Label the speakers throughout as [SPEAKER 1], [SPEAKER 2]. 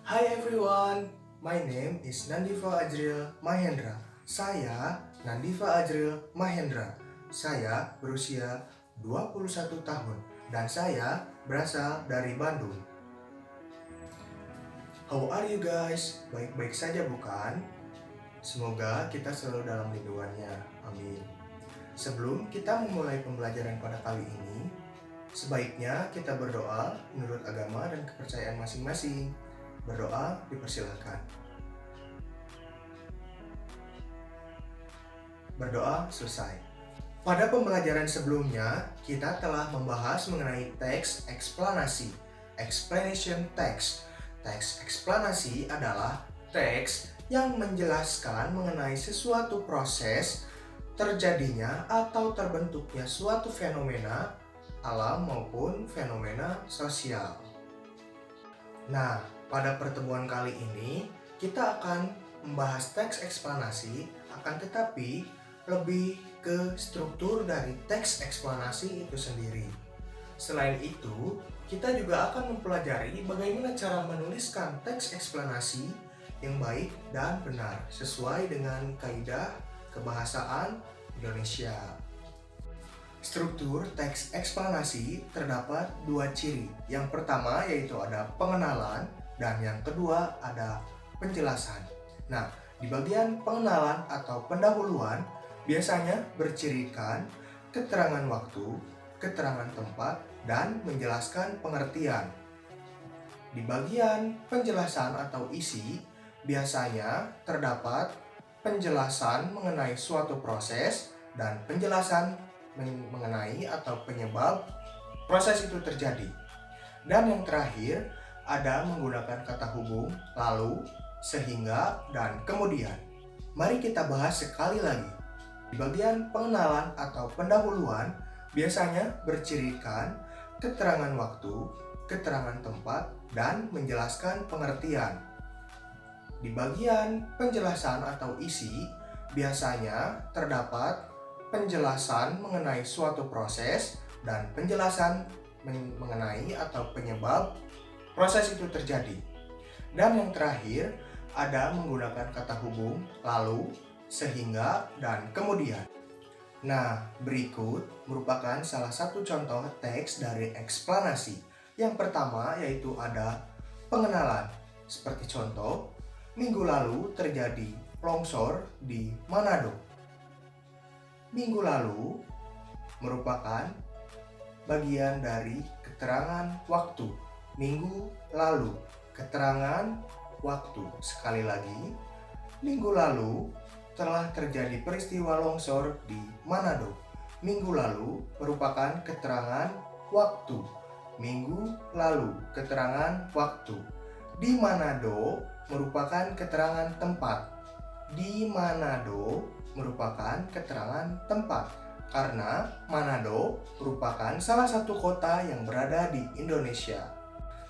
[SPEAKER 1] Hi everyone, my name is Nandiva Ajril Mahendra. Saya Nandiva Ajril Mahendra. Saya berusia 21 tahun dan saya berasal dari Bandung. How are you guys? Baik-baik saja bukan? Semoga kita selalu dalam lindungannya. Amin. Sebelum kita memulai pembelajaran pada kali ini, sebaiknya kita berdoa menurut agama dan kepercayaan masing-masing. Berdoa dipersilahkan. Berdoa selesai. Pada pembelajaran sebelumnya, kita telah membahas mengenai teks eksplanasi. Explanation text. Teks eksplanasi adalah teks yang menjelaskan mengenai sesuatu proses terjadinya atau terbentuknya suatu fenomena alam maupun fenomena sosial. Nah, pada pertemuan kali ini kita akan membahas teks eksplanasi, akan tetapi lebih ke struktur dari teks eksplanasi itu sendiri. Selain itu, kita juga akan mempelajari bagaimana cara menuliskan teks eksplanasi yang baik dan benar sesuai dengan kaidah kebahasaan Indonesia. Struktur teks eksplanasi terdapat dua ciri. Yang pertama yaitu ada pengenalan dan yang kedua ada penjelasan. Nah, di bagian pengenalan atau pendahuluan biasanya bercirikan keterangan waktu, keterangan tempat, dan menjelaskan pengertian. Di bagian penjelasan atau isi biasanya terdapat penjelasan mengenai suatu proses dan penjelasan mengenai atau penyebab proses itu terjadi. Dan yang terakhir, ada menggunakan kata hubung, lalu, sehingga, dan kemudian. Mari kita bahas sekali lagi. Di bagian pengenalan atau pendahuluan, biasanya bercirikan keterangan waktu, keterangan tempat, dan menjelaskan pengertian. Di bagian penjelasan atau isi, biasanya terdapat penjelasan mengenai suatu proses dan penjelasan mengenai atau penyebab proses itu terjadi. Dan yang terakhir, ada menggunakan kata hubung, lalu, sehingga, dan kemudian. Nah, berikut merupakan salah satu contoh teks dari eksplanasi. Yang pertama yaitu ada pengenalan. Seperti contoh, minggu lalu terjadi longsor di Manado. Minggu lalu merupakan bagian dari keterangan waktu. Minggu lalu, keterangan waktu. Sekali lagi, minggu lalu telah terjadi peristiwa longsor di Manado. Minggu lalu merupakan keterangan waktu. Minggu lalu, keterangan waktu. Di Manado merupakan keterangan tempat. Di Manado merupakan keterangan tempat karena Manado merupakan salah satu kota yang berada di Indonesia.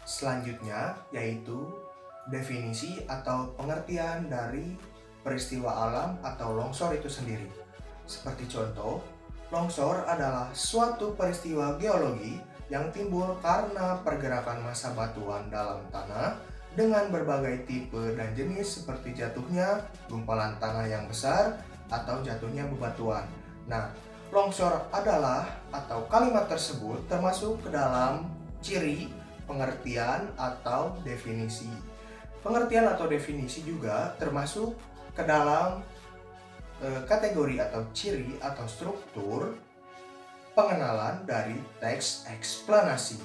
[SPEAKER 1] Selanjutnya yaitu definisi atau pengertian dari peristiwa alam atau longsor itu sendiri. Seperti contoh, longsor adalah suatu peristiwa geologi yang timbul karena pergerakan massa batuan dalam tanah dengan berbagai tipe dan jenis seperti jatuhnya gumpalan tanah yang besar atau jatuhnya bebatuan. Nah, longsor adalah atau kalimat tersebut termasuk ke dalam ciri, pengertian, atau definisi. Pengertian atau definisi juga termasuk ke dalam kategori atau ciri atau struktur pengenalan dari teks eksplanasi.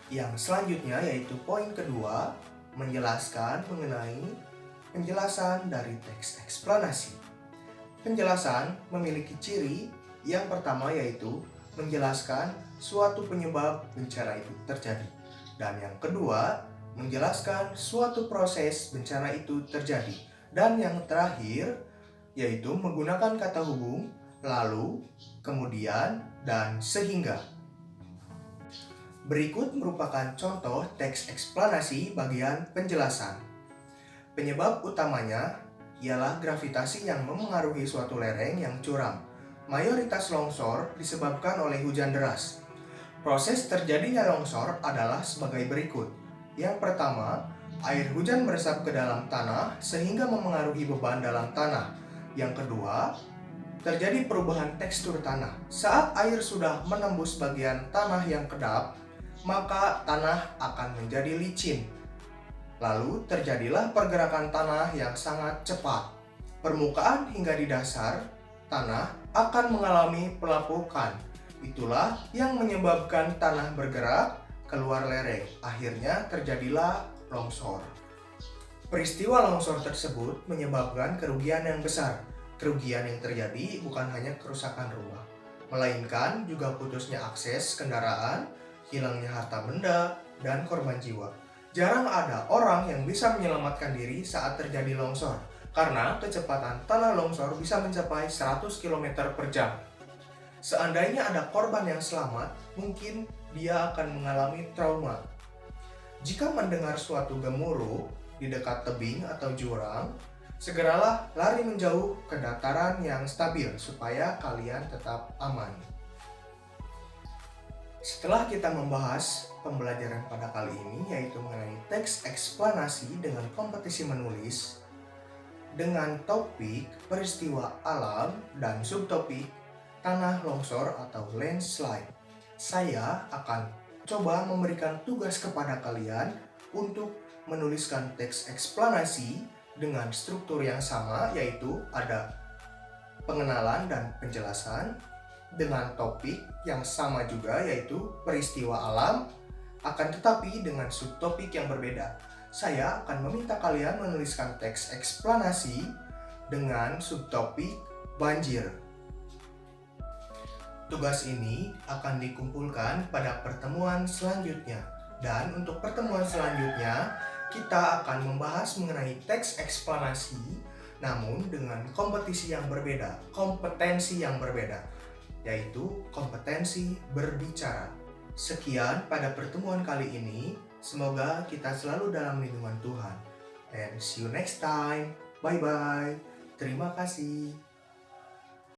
[SPEAKER 1] Yang selanjutnya yaitu poin kedua, menjelaskan mengenai penjelasan dari teks eksplanasi. Penjelasan memiliki ciri yang pertama yaitu menjelaskan suatu penyebab bencana itu terjadi. Dan yang kedua, menjelaskan suatu proses bencana itu terjadi. Dan yang terakhir, yaitu menggunakan kata hubung, lalu, kemudian, dan sehingga. Berikut merupakan contoh teks eksplanasi bagian penjelasan. Penyebab utamanya ialah gravitasi yang memengaruhi suatu lereng yang curam. Mayoritas longsor disebabkan oleh hujan deras. Proses terjadinya longsor adalah sebagai berikut. Yang pertama, Air hujan meresap ke dalam tanah sehingga memengaruhi beban dalam tanah. Yang kedua, terjadi perubahan tekstur tanah. Saat air sudah menembus bagian tanah yang kedap, maka tanah akan menjadi licin. Lalu terjadilah pergerakan tanah yang sangat cepat. Permukaan hingga di dasar tanah akan mengalami pelapukan. Itulah yang menyebabkan tanah bergerak keluar lereng. Akhirnya terjadilah longsor. Peristiwa longsor tersebut menyebabkan kerugian yang besar. Kerugian yang terjadi bukan hanya kerusakan rumah, melainkan juga putusnya akses kendaraan, hilangnya harta benda, dan korban jiwa. Jarang ada orang yang bisa menyelamatkan diri saat terjadi longsor, karena kecepatan tanah longsor bisa mencapai 100 km per jam. Seandainya ada korban yang selamat, mungkin dia akan mengalami trauma. Jika mendengar suatu gemuruh di dekat tebing atau jurang, segeralah lari menjauh ke dataran yang stabil supaya kalian tetap aman. Setelah kita membahas pembelajaran pada kali ini, yaitu mengenai teks eksplanasi dengan kompetisi menulis, dengan topik peristiwa alam dan subtopik tanah longsor atau landslide, saya akan coba memberikan tugas kepada kalian untuk menuliskan teks eksplanasi dengan struktur yang sama, yaitu ada pengenalan dan penjelasan, dengan topik yang sama juga, yaitu peristiwa alam, akan tetapi dengan subtopik yang berbeda. Saya akan meminta kalian menuliskan teks eksplanasi dengan subtopik banjir. Tugas ini akan dikumpulkan pada pertemuan selanjutnya. Dan untuk pertemuan selanjutnya, kita akan membahas mengenai teks eksplanasi, namun dengan kompetensi yang berbeda, yaitu kompetensi berbicara. Sekian pada pertemuan kali ini, semoga kita selalu dalam lindungan Tuhan. And see you next time. Bye-bye. Terima kasih.